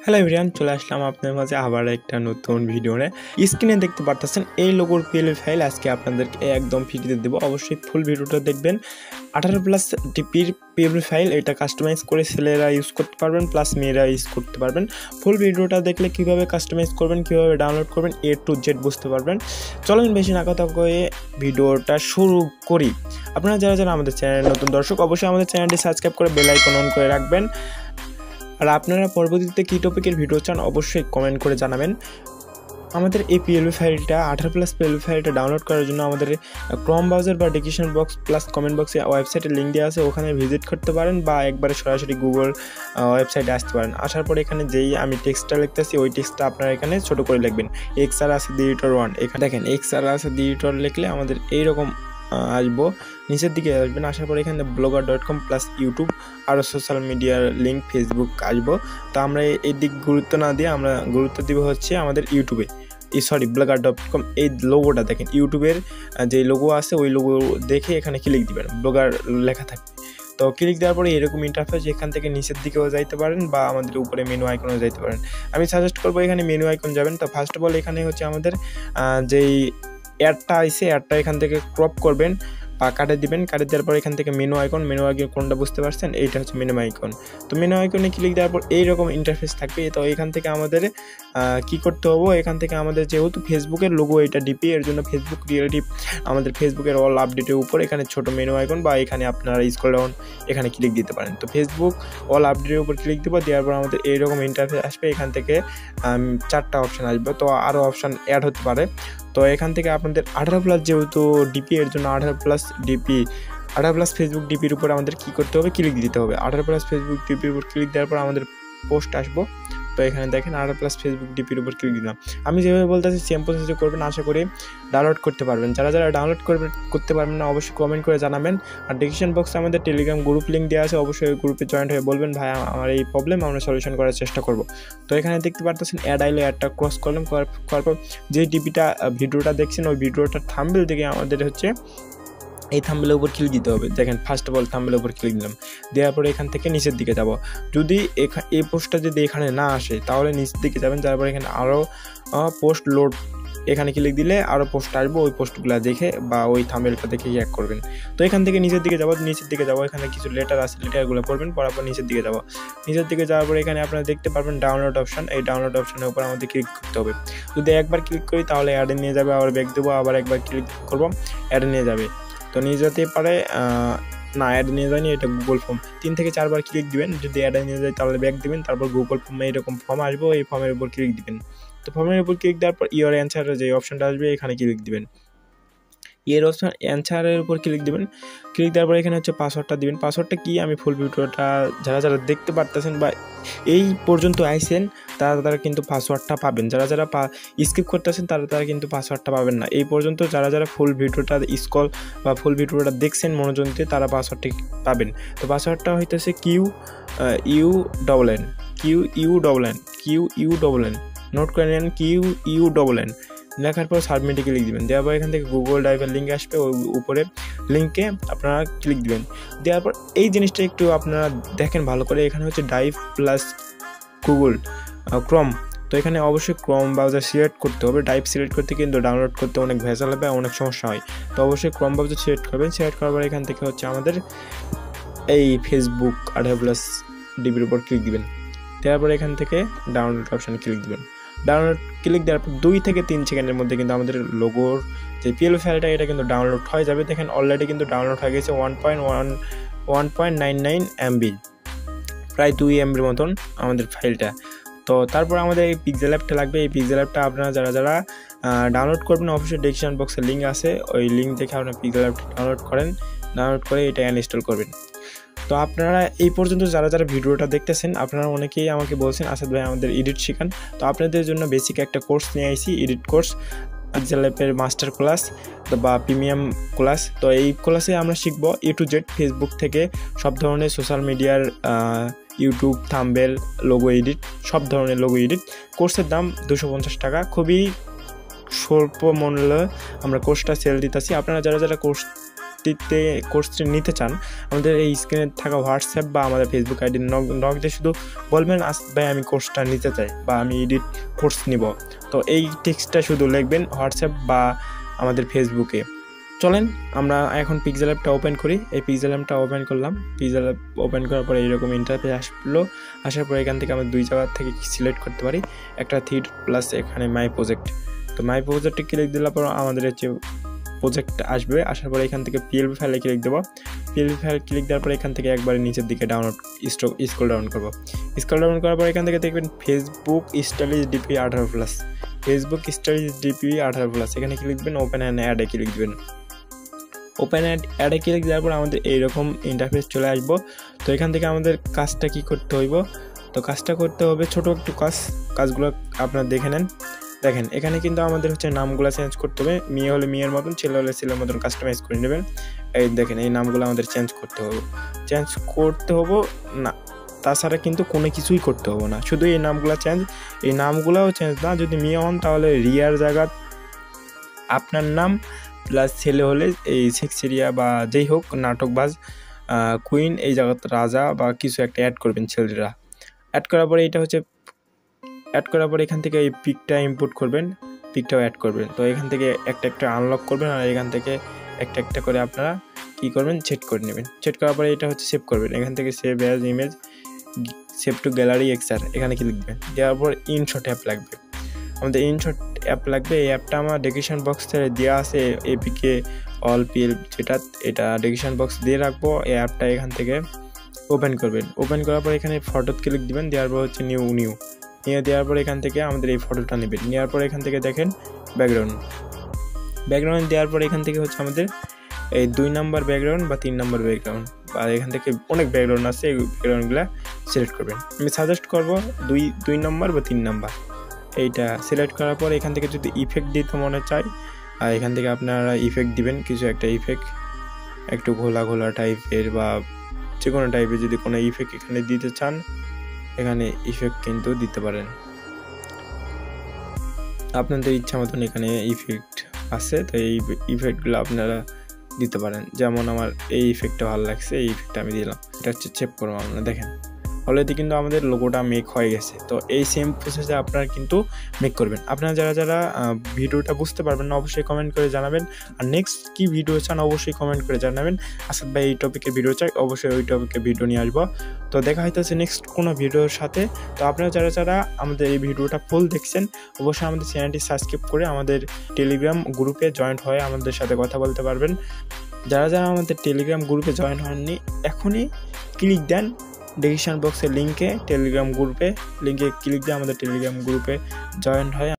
Hello everyone, চলে আসলাম আপনার মাঝে আবার একটা নতুন ভিডিও নিয়ে। স্ক্রিনে দেখতে পারতেছেন এই লোগোর পিএলএফ ফাইল আজকে আপনাদেরকে একদম ফ্রিতে দেবো। অবশ্যই ফুল ভিডিওটা দেখবেন। 18+ ডিপির পিএলএফ ফাইল, এটা কাস্টমাইজ করে ছেলেরা ইউজ করতে পারবেন, প্লাস মেয়েরা ইউজ করতে পারবেন। ফুল ভিডিওটা দেখলে কীভাবে কাস্টমাইজ করবেন, কীভাবে ডাউনলোড করবেন, A to Z বুঝতে পারবেন। চলেন বেশি না কথা কয়ে ভিডিওটা শুরু করি। আপনারা যারা যারা আমাদের চ্যানেলের নতুন দর্শক, অবশ্যই আমাদের চ্যানেলটি সাবস্ক্রাইব করে বেল আইকন অন করে রাখবেন। আর আপনারা পরবর্তীতে কী টপিকের ভিডিও চান অবশ্যই কমেন্ট করে জানাবেন। আমাদের এই পিএলএফ ফাইলটা 18+ পিএলএফ ফাইলটা ডাউনলোড করার জন্য আমাদের ক্রোম ব্রাউজার বা ডিসক্রিপশন বক্স প্লাস কমেন্ট বক্সে ওয়েবসাইটের লিঙ্ক দেওয়া আছে, ওখানে ভিজিট করতে পারেন বা একবারে সরাসরি গুগল ওয়েবসাইটে আসতে পারেন। আসার পরে এখানে যেই আমি টেক্সটটা লিখতেছি ওই টেক্সটটা আপনারা এখানে ছোটো করে লিখবেন। এক্সআর আছে দি এডিটর 1, এখানে দেখেন এক্সআর আছে দি এডিটর লিখলে আমাদের এইরকম আসবো, নিচের দিকে আসবেন। আসার পরে এখানে blogger.com প্লাস ইউটিউব আরও সোশ্যাল মিডিয়ার লিঙ্ক ফেসবুক আসবো। তো আমরা এই দিক গুরুত্ব না দিয়ে আমরা গুরুত্ব দিব হচ্ছে আমাদের ইউটিউবে, blogger.com এই লোগোটা দেখেন, ইউটিউবের যে লোগো আছে ওই লোগো দেখে এখানে ক্লিক দিবেন, ব্লগার লেখা থাকবে। তো ক্লিক দেওয়ার পরে এরকম ইন্টারফেস, এখান থেকে নিচের দিকেও যাইতে পারেন বা আমাদের উপরে মেনু আইকনেও যাইতে পারেন। আমি সাজেস্ট করবো এখানে মেনু আইকন যাবেন। তো ফার্স্ট অফ অল এখানে হচ্ছে আমাদের যেই অ্যাডটা আছে অ্যাডটা এখান থেকে ক্রপ করবেন বা কাটে দিবেন। কাটে দেওয়ার পর এখান থেকে মেনু আইকন কোনটা বুঝতে পারছেন, এইটা হচ্ছে মেনু আইকন। তো মেনু আইকনে ক্লিক দেওয়ার পর এইরকম ইন্টারফেস থাকবে। তো এখান থেকে আমাদের কি করতে হবে, এখান থেকে আমাদের যেহেতু ফেসবুকের লোগো এটা ডিপি, এর জন্য ফেসবুক রিলেটিভ আমাদের ফেসবুকের অল আপডেটের উপর এখানে ছোট মেনু আইকন বা এখানে আপনারা স্ক্রল ডাউন এখানে ক্লিক দিতে পারেন। তো ফেসবুক অল আপডেটের উপর ক্লিক দেবো, দেওয়ার পর আমাদের এইরকম ইন্টারফেস আসবে। এখান থেকে 4টা অপশান আসবে, তো আরও অপশান অ্যাড হতে পারে। তো এখান থেকে আপনাদের 18+ যেহেতু ডিপি, এর জন্য 18+ ডিপি 18+ ফেসবুক ডিপির উপর আমাদের কী করতে হবে, ক্লিক দিতে হবে। 18+ ফেসবুক ডিপির উপর ক্লিক দেওয়ার পর আমাদের পোস্ট আসবো। তো এখানে দেখেন 18+ ফেসবুক ডিপির উপর ক্লিক দিলাম। আমি যেভাবে বলতেছি সেম প্রসেসে করবেন, আশা করি ডাউনলোড করতে পারবেন। যারা যারা ডাউনলোড করতে পারবেন না অবশ্যই কমেন্ট করে জানাবেন। আর ডিসক্রিপশন বক্সে আমাদের টেলিগ্রাম গ্রুপ লিঙ্ক দেওয়া আছে, অবশ্যই ওই গ্রুপে জয়েন্ট হয়ে বলবেন ভাই আমার এই প্রবলেম, আমরা সলিউশন করার চেষ্টা করব। তো এখানে দেখতে পারতেছেন অ্যাড আইলে, অ্যাডটা ক্রস করলাম, করার পর যে ডিপিটা ভিডিওটা দেখছেন ওই ভিডিওটার থাম্বনেল থেকে আমাদের হচ্ছে এই থাম্বনেলের উপর ক্লিক দিতে হবে। দেখেন ফার্স্ট অফ অল থাম্বনেলের উপর ক্লিক দিলাম, দেওয়ার পরে এখান থেকে নিচের দিকে যাব। যদি এই পোস্টটা যদি এখানে না আসে তাহলে নিচের দিকে যাবেন, তারপর এখানে আরও পোস্ট লোড, এখানে ক্লিক দিলে আরও পোস্ট আসবো, ওই পোস্টগুলো দেখে বা ওই থাম্বনেলটা দেখে অ্যাড করবেন। তো এখান থেকে নিচের দিকে যাবো, এখানে কিছু লেটার আছে, লেটারগুলো পড়বেন, পড়ার পর নিচের দিকে যাওয়ার পরে এখানে আপনারা দেখতে পারবেন ডাউনলোড অপশান। এই ডাউনলোড অপশানের উপর আমাদের ক্লিক করতে হবে। যদি একবার ক্লিক করি তাহলে অ্যাডে নিয়ে যাবে, আবার ব্যাক দেবো, আবার একবার ক্লিক করবো, অ্যাডে নিয়ে যাবে। তো নিয়ে যেতে পারে না, অ্যাড নিয়ে যায়নি, এটা গুগল ফর্ম। 3 থেকে 4 বার ক্লিক দিবেন, যদি অ্যাডে নিয়ে যায় তাহলে ব্যাক দিবেন, তারপর গুগল ফর্মে এরকম ফর্ম আসবো, এই ফর্মের উপর ক্লিক দিবেন। তো ফর্মের উপর ক্লিক দেওয়ার পর ইওর অ্যান্সারের যে অপশানটা আসবে এখানে ক্লিক দিবেন, এর অপশান অ্যান্সারের উপর ক্লিক দিবেন। ক্লিক দেওয়ার পর এখানে হচ্ছে পাসওয়ার্ডটা দিবেন। পাসওয়ার্ডটা কি আমি ফুল ভিডিওটা যারা যারা দেখতে পারতেছেন বা এই পর্যন্ত আইছেন তারা কিন্তু পাসওয়ার্ডটা পাবেন। যারা যারা স্কিপ করতেছেন তারা কিন্তু পাসওয়ার্ডটা পাবেন না। এই পর্যন্ত যারা ফুল ভিডিওটা স্ক্রল বা ফুল ভিডিওটা দেখছেন মনোযোগ দিয়ে তারা পাসওয়ার্ডটি পাবেন। তো পাসওয়ার্ডটা হইতেছে QUNN নোট করে নেন, QUNN লেখার পর সাবমিটে ক্লিক দিবেন। দেওয়ার পর এখান থেকে গুগল ড্রাইভের লিঙ্ক আসবে, ওই উপরে লিঙ্কে আপনারা ক্লিক দিবেন। দেওয়ার পর এই জিনিসটা একটু আপনারা দেখেন ভালো করে, এখানে হচ্ছে ড্রাইভ প্লাস গুগল ক্রোম। তো এখানে অবশ্যই ক্রোম ব্রাউজার সিলেক্ট করতে হবে। ড্রাইভ সিলেক্ট করতে কিন্তু ডাউনলোড করতে অনেক ভেজাল হবে, অনেক সমস্যা হয়। তো অবশ্যই ক্রোম ব্রাউজার সিলেক্ট করবেন। সিলেক্ট করার পর এখান থেকে হচ্ছে আমাদের এই ফেসবুক 18+ ডিবির উপর ক্লিক দিবেন। দেওয়ার পর এখান থেকে ডাউনলোড অপশানে ক্লিক দিবেন। ডাউনলোড ক্লিক দেওয়ার পর 2 থেকে 3 সেকেন্ডের মধ্যে কিন্তু আমাদের লোগোর যে পিএলএফ ফাইলটা এটা কিন্তু ডাউনলোড হয়ে যাবে। দেখেন অলরেডি কিন্তু ডাউনলোড হয়ে গেছে 1.99 MB, প্রায় 2 MBর মতন আমাদের ফাইলটা। তো তারপর আমাদের এই পিক্সেল অ্যাপটা লাগবে। এই পিক্সেল অ্যাপটা আপনারা যারা ডাউনলোড করবেন অবশ্যই ডেসক্রিপশন বক্সের লিঙ্ক আছে, ওই লিঙ্ক দেখে আপনারা পিক্সেল অ্যাপটা ডাউনলোড করে এটা ইনস্টল করবেন। তো আপনারা এই পর্যন্ত যারা ভিডিওটা দেখতেছেন আপনারা অনেকেই আমাকে বলছেন আসাদ ভাই আমাদের এডিট শেখান। তো আপনাদের জন্য বেসিক একটা কোর্স নিয়ে আইছি, এডিট কোর্স, জেলাপের মাস্টার ক্লাস বা প্রিমিয়াম ক্লাস। তো এই ক্লাসে আমরা শিখবো A to Z ফেসবুক থেকে সব ধরনের সোশ্যাল মিডিয়ার ইউটিউব থাম্বনেল, লোগো এডিট, সব ধরনের লোগো এডিট। কোর্সের দাম 250 টাকা, খুবই স্বল্প মূল্যে আমরা কোর্সটা সেল দিতেছি। আপনারা যারা কোর্স কোর্সটি নিতে চান, আমাদের এই স্ক্রিনে থাকা হোয়াটসঅ্যাপ বা আমাদের ফেসবুক আইডি নক দিয়ে শুধু বলবেন ভাই আমি কোর্সটা নিতে চাই বা আমি এডিট কোর্স নিব। তো এই টেক্সটটা শুধু লিখবেন হোয়াটসঅ্যাপ বা আমাদের ফেসবুকে। চলেন আমরা এখন পিক্সেল অ্যাপটা ওপেন করি। এই পিক্সেল অ্যাপটা ওপেন করলাম। পিক্সেল অ্যাপ ওপেন করার পরে এইরকম ইন্টারফেস আসলো। আসার পরে এখান থেকে আমরা দুই জায়গা থেকে সিলেক্ট করতে পারি, একটা থিড প্লাস এখানে মাই প্রজেক্ট। তো মাই প্রজেক্টে ক্লিক দিলে পর আমাদের হচ্ছে প্রজেক্ট আসবে। আসার পরে এখান থেকে পিএলপি ফাইলে ক্লিক দেবো। পিএলপি ফাইল ক্লিক দেওয়ার পরে এখান থেকে একবারে নিচের দিকে স্ক্রল ডাউন করবো। স্ক্রল ডাউন করার পর এখান থেকে দেখবেন Facebook stylish DP 18+, Facebook stylish DP 18+, এখানে ক্লিক দিবেন। ওপেন অ্যাডে ক্লিক দিবেন। ওপেন অ্যাডে ক্লিক দেওয়ার পর আমাদের এইরকম ইন্টারফেস চলে আসবো। তো এখান থেকে আমাদের কাজটা কি করতে হইব, তো কাজটা করতে হবে ছোট একটু কাজগুলো আপনারা দেখে নেন। দেখেন এখানে কিন্তু আমাদের হচ্ছে নামগুলো চেঞ্জ করতে হবে। মেয়ে হলে মেয়ের মতন, ছেলে হলে ছেলের মতন কাস্টমাইজ করে নেবেন। এই দেখেন এই নামগুলো আমাদের চেঞ্জ করতে হবে না, তাছাড়া কিন্তু কোনো কিছুই করতে হবে না, শুধু এই নামগুলো চেঞ্জ। এই নামগুলোও চেঞ্জ না, যদি মেয়ে হন তাহলে রিয়ার জায়গা আপনার নাম প্লাস ছেলে হলে এই সেক্সেরিয়া বা যেই হোক নাটকবাজ কুইন এই জায়গাতে রাজা বা কিছু একটা অ্যাড করবেন ছেলেরা। অ্যাড করার পরে এটা হচ্ছে অ্যাড করার পরে এখান থেকে এই পিকটা ইম্পোর্ট করবেন, পিকটাও অ্যাড করবেন। তো এখান থেকে একটা আনলক করবেন আর এখান থেকে একটা করে আপনারা কী করবেন সেট করে নেবেন। সেট করার পরে এটা হচ্ছে সেভ করবেন। এখান থেকে save as image, save two gallery XR এখানে কি লিখবেন। দেওয়ার পর ইনশট অ্যাপ লাগবে, আমাদের ইনশট অ্যাপ লাগবে। এই অ্যাপটা আমার ডেসক্রিপশন বক্সে দেওয়া আছে, এপিকে অল পিএল যেটা, এটা ডেসক্রিপশন বক্স দিয়ে রাখবো। এই অ্যাপটা এখান থেকে ওপেন করবেন। ওপেন করার পর এখানে ফটোতে ক্লিক দিবেন। দেওয়ার পর হচ্ছে নিউ নিয়ে দেওয়ার পর এখান থেকে আমাদের এই ফটোটা নেবেন। নেওয়ার পর এখান থেকে দেখেন ব্যাকগ্রাউন্ড দেওয়ার পর এখান থেকে হচ্ছে আমাদের এই 2 নাম্বার ব্যাকগ্রাউন্ড বা 3 নাম্বার ব্যাকগ্রাউন্ড বা এখান থেকে অনেক ব্যাকগ্রাউন্ড আছে, এই ব্যাকগ্রাউন্ডগুলো সিলেক্ট করবেন। আমি সাজেস্ট করবো 2 নাম্বার বা 3 নাম্বার। এইটা সিলেক্ট করার পর এখান থেকে যদি ইফেক্ট দিতে মনে চাই, আর এখান থেকে আপনারা ইফেক্ট দিবেন, কিছু একটা ইফেক্ট একটু ঘোলা টাইপের বা যে কোনো টাইপের যদি কোনো ইফেক্ট এখানে দিতে চান, এখানে ইফেক্ট কিন্তু দিতে পারেন আপনাদের ইচ্ছা মতন। এখানে ইফেক্ট আছে, তো এই ইফেক্টগুলো আপনারা দিতে পারেন। যেমন আমার এই ইফেক্টটা ভালো লাগছে, এই ইফেক্টটা আমি দিলাম। এটা হচ্ছে চেক করবো আমরা, দেখেন অলরেডি কিন্তু আমাদের লোগোটা মেক হয়ে গেছে। তো এই সেম প্রসেসে আপনারা কিন্তু মেক করবেন। আপনারা যারা ভিডিওটা বুঝতে পারবেন না অবশ্যই কমেন্ট করে জানাবেন, আর নেক্সট কি ভিডিও চান অবশ্যই কমেন্ট করে জানাবেন। আসাদ ভাই এই টপিকে ভিডিও চাই, অবশ্যই ওই টপিকে ভিডিও নিয়ে আসবো। তো দেখা হইতেছে নেক্সট কোনো ভিডিওর সাথে। তো আপনারা যারা আমাদের এই ভিডিওটা ফুল দেখছেন অবশ্যই আমাদের চ্যানেলটি সাবস্ক্রাইব করে আমাদের টেলিগ্রাম গ্রুপে জয়েন্ট হয়ে আমাদের সাথে কথা বলতে পারবেন। যারা আমাদের টেলিগ্রাম গ্রুপে জয়েন্ট হননি এখনই ক্লিক দেন ডেসক্রিপশন বক্সের লিঙ্কে, টেলিগ্রাম গ্রুপে লিঙ্কে ক্লিক দিয়ে আমাদের টেলিগ্রাম গ্রুপে জয়েন্ট হয়।